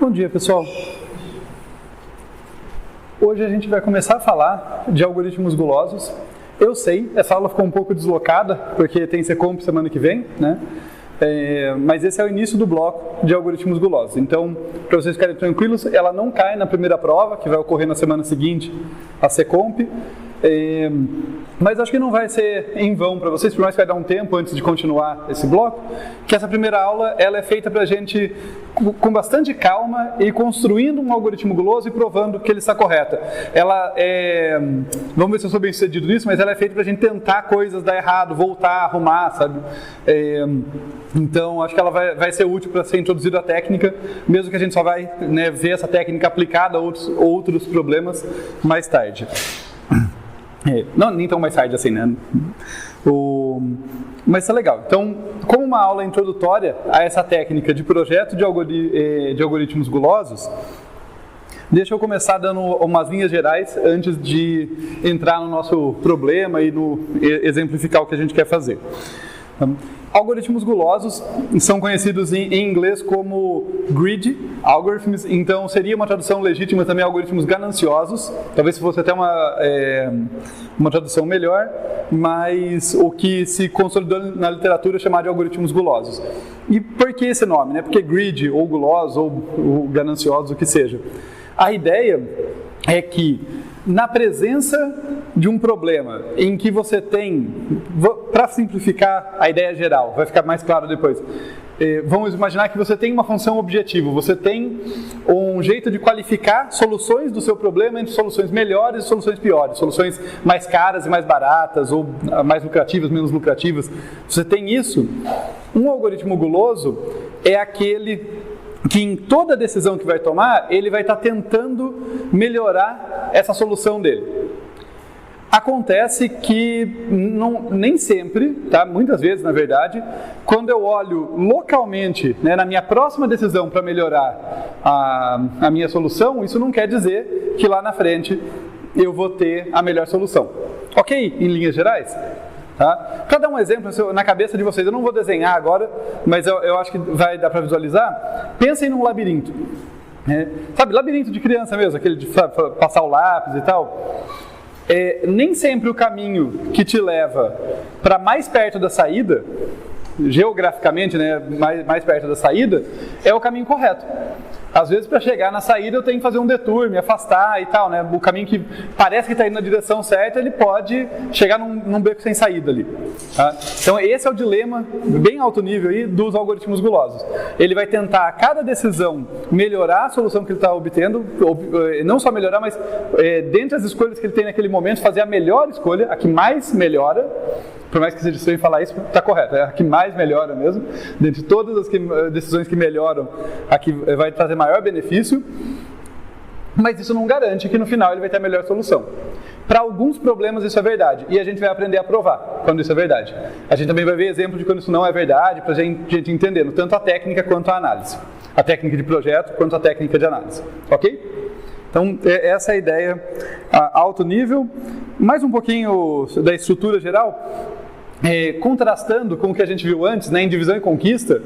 Bom dia, pessoal. Hoje a gente vai começar a falar de algoritmos gulosos. Eu sei, essa aula ficou um pouco deslocada, porque tem Secomp semana que vem, né? Mas esse é o início do bloco de algoritmos gulosos. Então, para vocês ficarem tranquilos, ela não cai na primeira prova, que vai ocorrer na semana seguinte, a Secomp. Mas acho que não vai ser em vão para vocês, por mais que vai dar um tempo antes de continuar esse bloco, que essa primeira aula ela é feita para a gente, com bastante calma, ir construindo um algoritmo guloso e provando que ele está correto. Ela é, vamos ver se eu sou bem sucedido nisso, mas ela é feita para a gente tentar coisas dar errado, voltar, arrumar, sabe? Então, acho que ela vai ser útil para ser introduzida a técnica, mesmo que a gente só vai, né, ver essa técnica aplicada a outros problemas mais tarde. Não, nem tão mais tarde assim, né? Mas tá legal. Então, como uma aula introdutória a essa técnica de projeto de algoritmos gulosos, deixa eu começar dando umas linhas gerais antes de entrar no nosso problema e exemplificar o que a gente quer fazer. Algoritmos gulosos são conhecidos em inglês como greedy algorithms, então seria uma tradução legítima também algoritmos gananciosos, talvez se fosse até uma tradução melhor, mas o que se consolidou na literatura é chamado de algoritmos gulosos. E por que esse nome, né? Porque greedy, ou guloso, ou gananciosos, o que seja. A ideia é que na presença de um problema em que você tem, para simplificar a ideia geral, vai ficar mais claro depois, vamos imaginar que você tem uma função objetivo, você tem um jeito de qualificar soluções do seu problema entre soluções melhores e soluções piores, soluções mais caras e mais baratas, ou mais lucrativas, menos lucrativas. Você tem isso. Um algoritmo guloso é aquele que em toda decisão que vai tomar, ele vai estar tentando melhorar essa solução dele. Acontece que nem sempre, tá? Muitas vezes na verdade, quando eu olho localmente, né, na minha próxima decisão para melhorar a minha solução, isso não quer dizer que lá na frente eu vou ter a melhor solução. Ok? Em linhas gerais? Tá? Para dar um exemplo na cabeça de vocês, eu não vou desenhar agora, mas eu acho que vai dar para visualizar. Pensem num labirinto. Sabe, labirinto de criança mesmo, aquele de passar o lápis e tal. Nem sempre o caminho que te leva para mais perto da saída, geograficamente, né, mais perto da saída, é o caminho correto. Às vezes, para chegar na saída, eu tenho que fazer um detour, me afastar e tal, né? O caminho que parece que está indo na direção certa, ele pode chegar num beco sem saída ali. Tá? Então, esse é o dilema, bem alto nível aí, dos algoritmos gulosos. Ele vai tentar, a cada decisão, melhorar a solução que ele está obtendo, não só melhorar, mas dentre as escolhas que ele tem naquele momento, fazer a melhor escolha, a que mais melhora. Por mais que seja estranho falar isso, está correto, é a que mais melhora mesmo. Dentre todas as decisões que melhoram, a que vai trazer maior benefício, mas isso não garante que no final ele vai ter a melhor solução. Para alguns problemas isso é verdade, e a gente vai aprender a provar quando isso é verdade. A gente também vai ver exemplo de quando isso não é verdade, para a gente entendendo tanto a técnica quanto a análise. A técnica de projeto quanto a técnica de análise. Ok? Então, essa é a ideia a alto nível. Mais um pouquinho da estrutura geral. Contrastando com o que a gente viu antes, né, em divisão e conquista,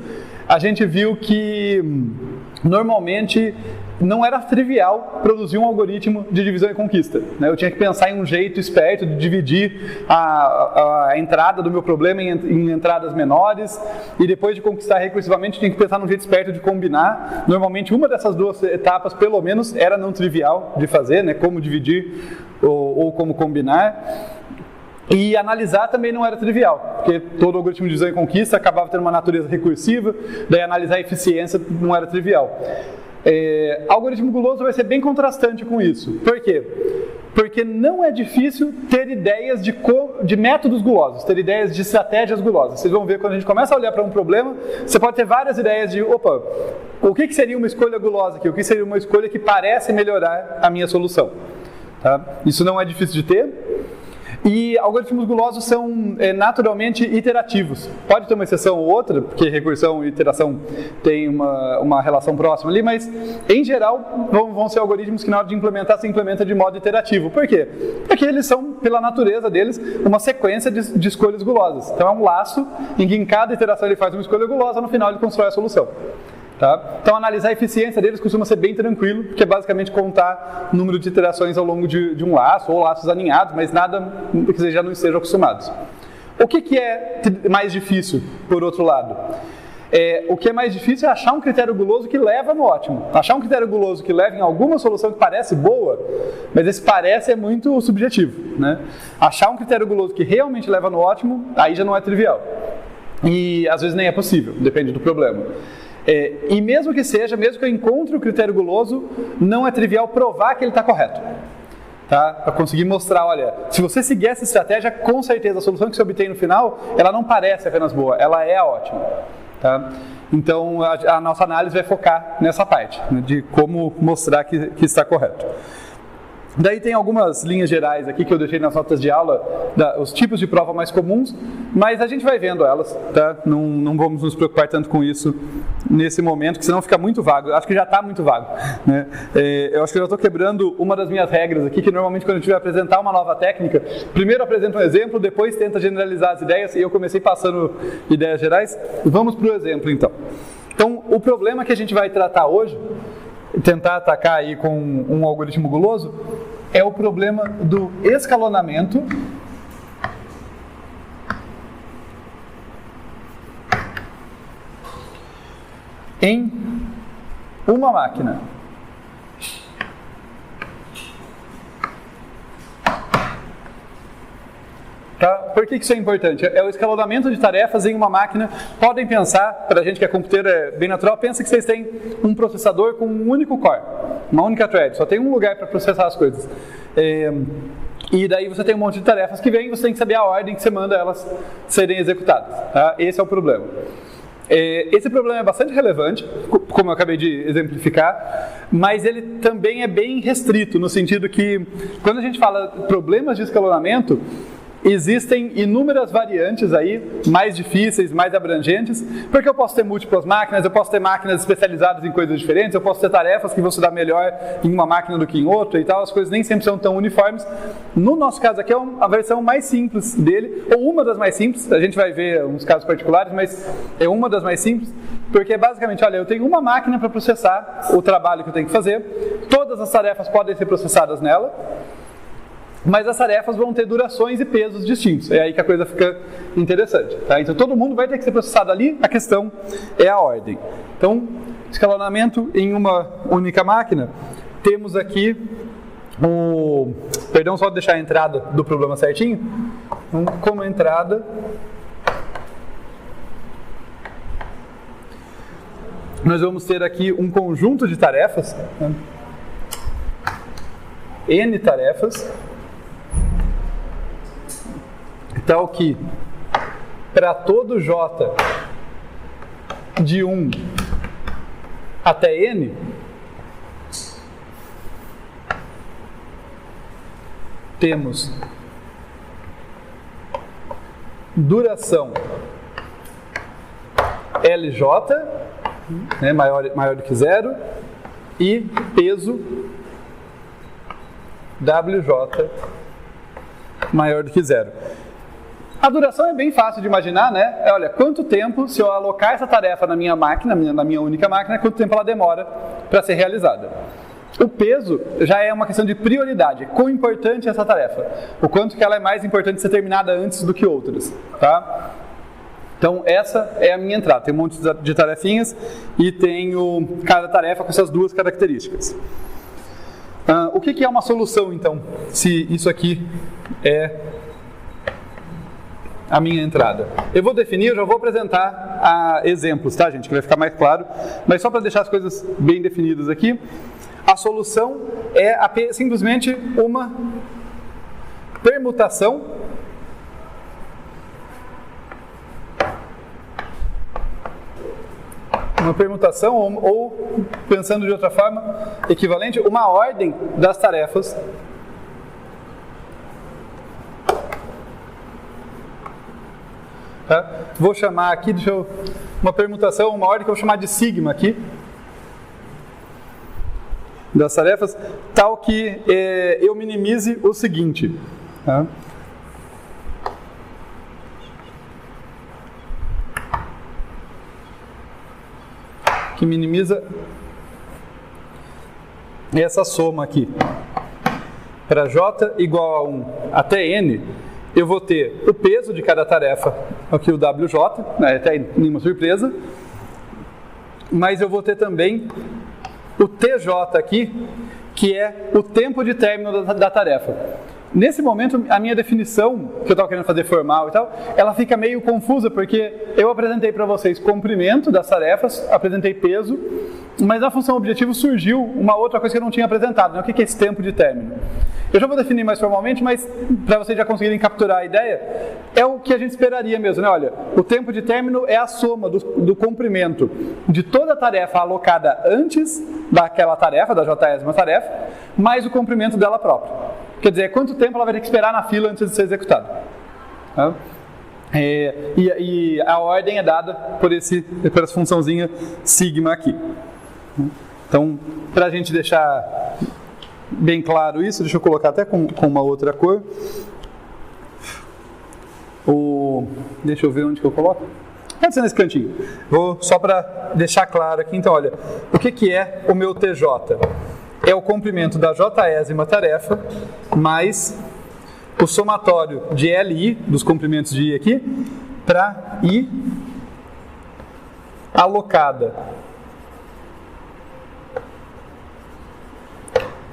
a gente viu que normalmente não era trivial produzir um algoritmo de divisão e conquista. Né? Eu tinha que pensar em um jeito esperto de dividir a entrada do meu problema em entradas menores, e depois de conquistar recursivamente, eu tinha que pensar num jeito esperto de combinar. Normalmente, uma dessas duas etapas, pelo menos, era não trivial de fazer, né? Como dividir ou como combinar. E analisar também não era trivial, porque todo algoritmo de divisão e conquista acabava tendo uma natureza recursiva, daí analisar a eficiência não era trivial. Algoritmo guloso vai ser bem contrastante com isso. Por quê? Porque não é difícil ter ideias de métodos gulosos, ter ideias de estratégias gulosas. Vocês vão ver, quando a gente começa a olhar para um problema, você pode ter várias ideias de, o que seria uma escolha gulosa aqui? O que seria uma escolha que parece melhorar a minha solução? Tá? Isso não é difícil de ter. E algoritmos gulosos são naturalmente iterativos. Pode ter uma exceção ou outra, porque recursão e iteração têm uma relação próxima ali, mas em geral vão ser algoritmos que na hora de implementar se implementa de modo iterativo. Por quê? Porque eles são, pela natureza deles, uma sequência de escolhas gulosas. Então é um laço em que em cada iteração ele faz uma escolha gulosa, no final ele constrói a solução. Tá? Então, analisar a eficiência deles costuma ser bem tranquilo, porque é basicamente contar o número de iterações ao longo de um laço, ou laços alinhados, mas nada que vocês já não estejam acostumados. O que é mais difícil, por outro lado? O que é mais difícil é achar um critério guloso que leva no ótimo. Achar um critério guloso que leva em alguma solução que parece boa, mas esse parece é muito subjetivo, né? Achar um critério guloso que realmente leva no ótimo, aí já não é trivial. E às vezes nem é possível, depende do problema. E mesmo que seja, mesmo que eu encontre o critério guloso, não é trivial provar que ele está correto. Tá? Para conseguir mostrar, olha, se você seguir essa estratégia, com certeza a solução que você obtém no final, ela não parece apenas boa, ela é ótima. Tá? Então a nossa análise vai focar nessa parte, né, de como mostrar que está correto. Daí tem algumas linhas gerais aqui que eu deixei nas notas de aula, os tipos de prova mais comuns, mas a gente vai vendo elas, tá? Não vamos nos preocupar tanto com isso nesse momento, que senão fica muito vago. Acho que já está muito vago, né? Eu acho que eu já estou quebrando uma das minhas regras aqui, que normalmente quando a gente vai apresentar uma nova técnica, primeiro apresenta um exemplo, depois tenta generalizar as ideias, e eu comecei passando ideias gerais. Vamos para o exemplo então. Então, o problema que a gente vai tratar hoje, tentar atacar aí com um algoritmo guloso, é o problema do escalonamento em uma máquina. Tá? Por que isso é importante? É o escalonamento de tarefas em uma máquina. Podem pensar, para a gente que é computeiro é bem natural, pensa que vocês têm um processador com um único core, uma única thread, só tem um lugar para processar as coisas. E daí você tem um monte de tarefas que vêm e você tem que saber a ordem que você manda elas serem executadas. Tá? Esse é o problema. Esse problema é bastante relevante, como eu acabei de exemplificar, mas ele também é bem restrito, no sentido que, quando a gente fala problemas de escalonamento, existem inúmeras variantes aí, mais difíceis, mais abrangentes, porque eu posso ter múltiplas máquinas, eu posso ter máquinas especializadas em coisas diferentes, eu posso ter tarefas que vão se dar melhor em uma máquina do que em outra e tal, as coisas nem sempre são tão uniformes. No nosso caso aqui é a versão mais simples dele, ou uma das mais simples, a gente vai ver uns casos particulares, mas é uma das mais simples, porque basicamente, olha, eu tenho uma máquina para processar o trabalho que eu tenho que fazer, todas as tarefas podem ser processadas nela, mas as tarefas vão ter durações e pesos distintos. É aí que a coisa fica interessante. Tá? Então todo mundo vai ter que ser processado ali, a questão é a ordem. Então, escalonamento em uma única máquina. Temos aqui perdão, só deixar a entrada do problema certinho. Então, como entrada, nós vamos ter aqui um conjunto de tarefas, né? N tarefas, tal que para todo J de 1 até N, temos duração LJ, né, maior do que 0, e peso WJ maior do que 0. A duração é bem fácil de imaginar, né? Olha, quanto tempo, se eu alocar essa tarefa na minha máquina, na minha única máquina, quanto tempo ela demora para ser realizada. O peso já é uma questão de prioridade. Quão importante é essa tarefa? O quanto que ela é mais importante ser terminada antes do que outras, tá? Então, essa é a minha entrada. Tem um monte de tarefinhas e tenho cada tarefa com essas duas características. O que é uma solução, então, se isso aqui é a minha entrada? Eu vou definir, eu já vou apresentar exemplos, tá, gente? Que vai ficar mais claro. Mas só para deixar as coisas bem definidas aqui, a solução é simplesmente uma permutação ou, pensando de outra forma, equivalente, uma ordem das tarefas tá? Vou chamar aqui, uma permutação, uma ordem que eu vou chamar de sigma aqui, das tarefas, tal que eu minimize o seguinte, tá? que minimiza essa soma aqui. Para J igual a 1 até N, eu vou ter o peso de cada tarefa, aqui o WJ, até nenhuma surpresa, mas eu vou ter também o TJ aqui, que é o tempo de término da tarefa. Nesse momento, a minha definição, que eu estava querendo fazer formal e tal, ela fica meio confusa, porque eu apresentei para vocês comprimento das tarefas, apresentei peso, mas na função objetivo surgiu uma outra coisa que eu não tinha apresentado, né? O que é esse tempo de término? Eu já vou definir mais formalmente, mas para vocês já conseguirem capturar a ideia, é o que a gente esperaria mesmo, né? Olha, o tempo de término é a soma do comprimento de toda a tarefa alocada antes daquela tarefa, da jésima tarefa, mais o comprimento dela própria. Quer dizer, quanto tempo ela vai ter que esperar na fila antes de ser executada. Tá? E a ordem é dada por essa funçãozinha sigma aqui. Então, para a gente deixar bem claro isso, deixa eu colocar até com uma outra cor. Deixa eu ver onde que eu coloco. Pode ser nesse cantinho. Só para deixar claro aqui, então, olha, o que é o meu TJ? É o comprimento da jésima tarefa mais o somatório de LI, dos comprimentos de I aqui, para I alocada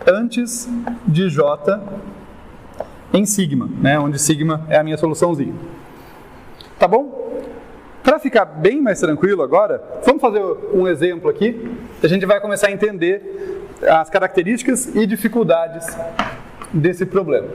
antes de J em sigma, né, onde sigma é a minha soluçãozinha. Tá bom? Para ficar bem mais tranquilo agora, vamos fazer um exemplo aqui. A gente vai começar a entender as características e dificuldades desse problema.